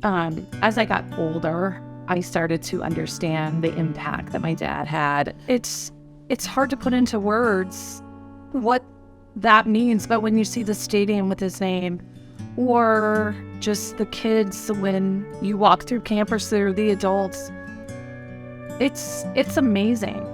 As I got older, I started to understand the impact that my dad had. It's hard to put into words what that means, but when you see the stadium with his name, or just the kids when you walk through campus, through the adults, it's amazing.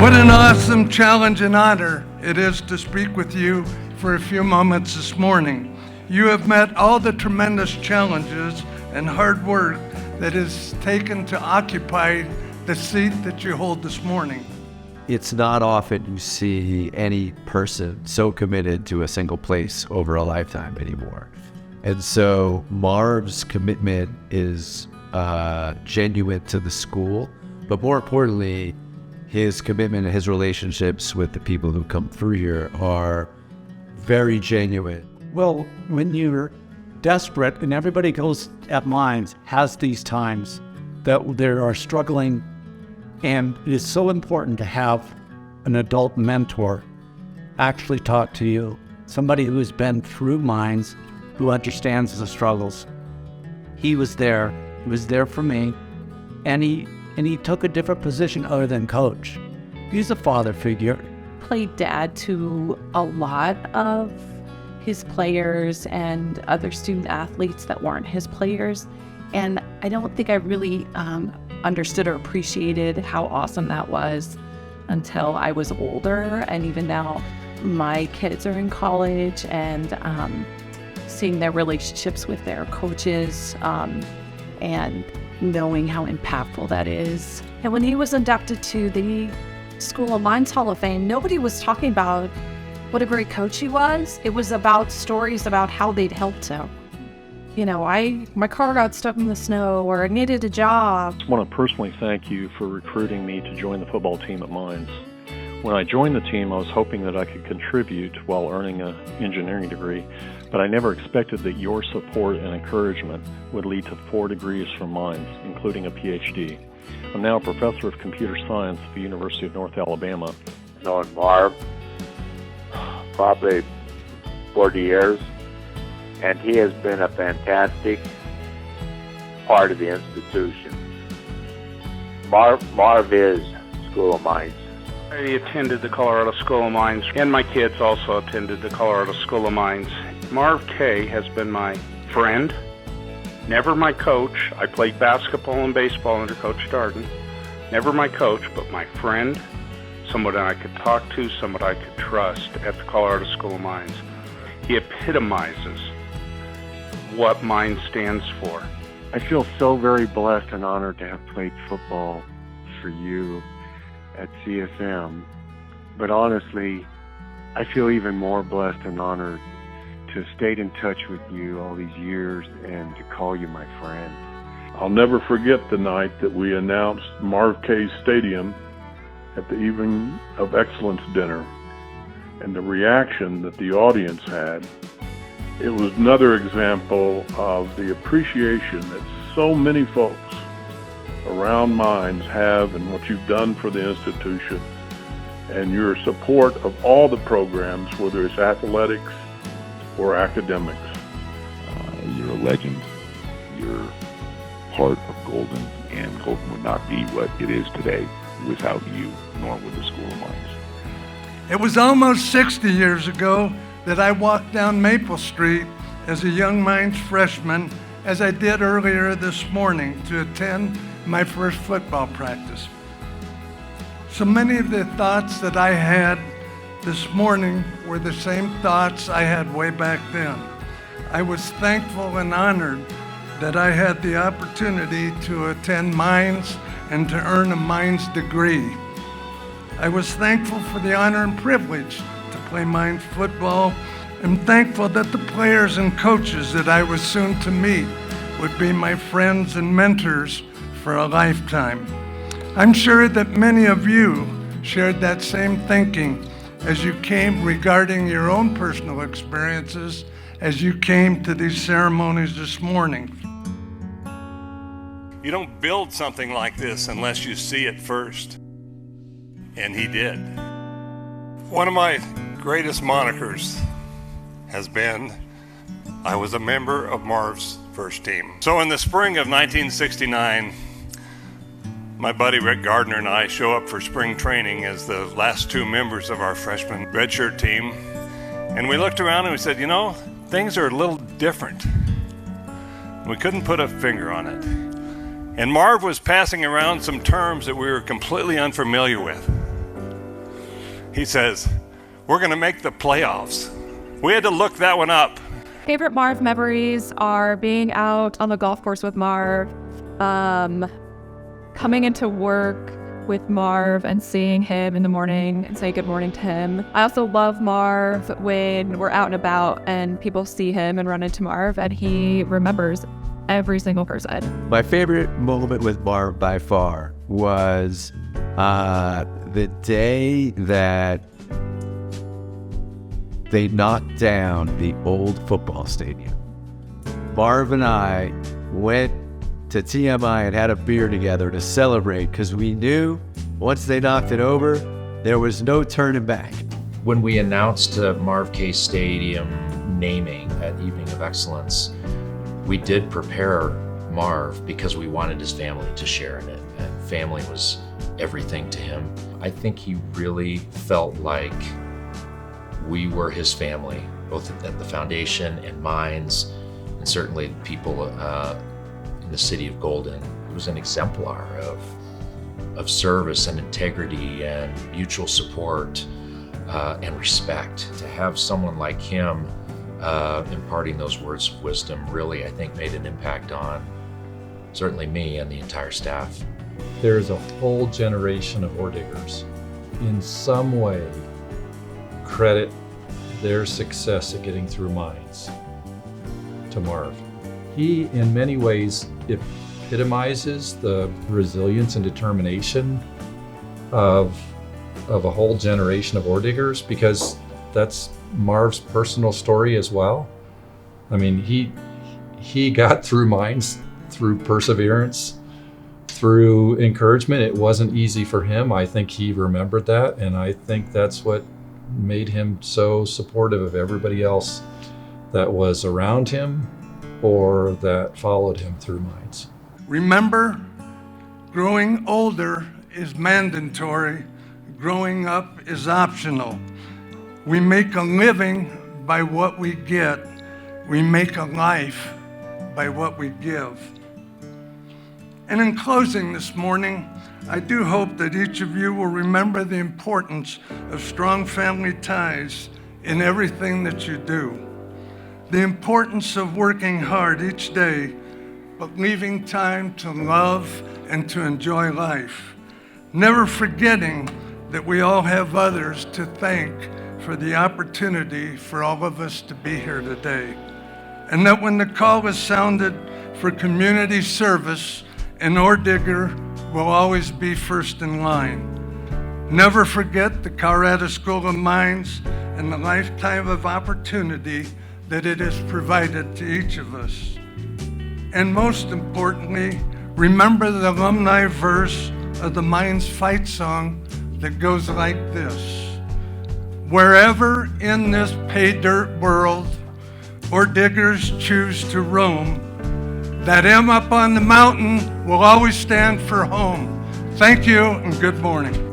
What an awesome challenge and honor it is to speak with you for a few moments this morning. You have met all the tremendous challenges and hard work that is taken to occupy the seat that you hold this morning. It's not often you see any person so committed to a single place over a lifetime anymore. And so Marv's commitment is genuine to the school, but more importantly, his commitment and his relationships with the people who come through here are very genuine. Well, when you're desperate, and everybody goes at mines, has these times that they are struggling, and it is so important to have an adult mentor actually talk to you, somebody who has been through mines, who understands the struggles. He was there for me, and he took a different position other than coach. He's a father figure. Played dad to a lot of his players and other student athletes that weren't his players. And I don't think I really understood or appreciated how awesome that was until I was older. And even now, my kids are in college, and seeing their relationships with their coaches and knowing how impactful that is. And when he was inducted to the School of Mines Hall of Fame, nobody was talking about what a great coach he was. It was about stories about how they'd helped him. You know, my car got stuck in the snow, or I needed a job. I want to personally thank you for recruiting me to join the football team at Mines. When I joined the team, I was hoping that I could contribute while earning an engineering degree, but I never expected that your support and encouragement would lead to 4 degrees from Mines, including a PhD. I'm now a professor of computer science at the University of North Alabama. Known Marv probably 40 years, and he has been a fantastic part of the institution. Marv is School of Mines. I attended the Colorado School of Mines, and my kids also attended the Colorado School of Mines. Marv Kay has been my friend, never my coach. I played basketball and baseball under Coach Darden. Never my coach, but my friend, someone I could talk to, someone I could trust at the Colorado School of Mines. He epitomizes what Mines stands for. I feel so very blessed and honored to have played football for you at CSM, but honestly, I feel even more blessed and honored to have stayed in touch with you all these years and to call you my friend. I'll never forget the night that we announced Marv Kay Stadium at the Evening of Excellence dinner and the reaction that the audience had. It was another example of the appreciation that so many folks around Mines have and what you've done for the institution and your support of all the programs, whether it's athletics or academics. You're a legend. You're part of Golden, and Golden would not be what it is today without you, nor would the School of Mines. It was almost 60 years ago that I walked down Maple Street as a young Mines freshman, as I did earlier this morning, to attend my first football practice. So many of the thoughts that I had this morning were the same thoughts I had way back then. I was thankful and honored that I had the opportunity to attend Mines and to earn a Mines degree. I was thankful for the honor and privilege to play Mines football, and thankful that the players and coaches that I was soon to meet would be my friends and mentors for a lifetime. I'm sure that many of you shared that same thinking as you came regarding your own personal experiences as you came to these ceremonies this morning. You don't build something like this unless you see it first. And he did. One of my greatest monikers has been, I was a member of Marv's first team. So in the spring of 1969, my buddy Rick Gardner and I show up for spring training as the last two members of our freshman redshirt team. And we looked around and we said, you know, things are a little different. We couldn't put a finger on it. And Marv was passing around some terms that we were completely unfamiliar with. He says, we're going to make the playoffs. We had to look that one up. Favorite Marv memories are being out on the golf course with Marv, coming into work with Marv and seeing him in the morning and say good morning to him. I also love Marv when we're out and about and people see him and run into Marv and he remembers every single person. My favorite moment with Marv by far was the day that they knocked down the old football stadium. Marv and I went to TMI and had a beer together to celebrate because we knew once they knocked it over, there was no turning back. When we announced Marv Kay Stadium naming at Evening of Excellence, we did prepare Marv because we wanted his family to share in it, and family was everything to him. I think he really felt like we were his family, both at the foundation and Mines, and certainly people in the city of Golden. He was an exemplar of service and integrity and mutual support and respect. To have someone like him imparting those words of wisdom really, I think, made an impact on certainly me and the entire staff. There's a whole generation of ore diggers in some way credit their success at getting through Mines to Marv. He, in many ways, epitomizes the resilience and determination of a whole generation of ore diggers, because that's Marv's personal story as well. I mean, he got through Mines through perseverance, through encouragement. It wasn't easy for him. I think he remembered that, and I think that's what made him so supportive of everybody else that was around him or that followed him through Mines. Remember, growing older is mandatory, growing up is optional. We make a living by what we get. We make a life by what we give. And in closing this morning, I do hope that each of you will remember the importance of strong family ties in everything that you do. The importance of working hard each day, but leaving time to love and to enjoy life. Never forgetting that we all have others to thank for the opportunity for all of us to be here today. And that when the call is sounded for community service, an ore digger will always be first in line. Never forget the Colorado School of Mines and the lifetime of opportunity that it has provided to each of us. And most importantly, remember the alumni verse of the Mines Fight song that goes like this. Wherever in this pay dirt world or diggers choose to roam, that M up on the mountain will always stand for home. Thank you and good morning.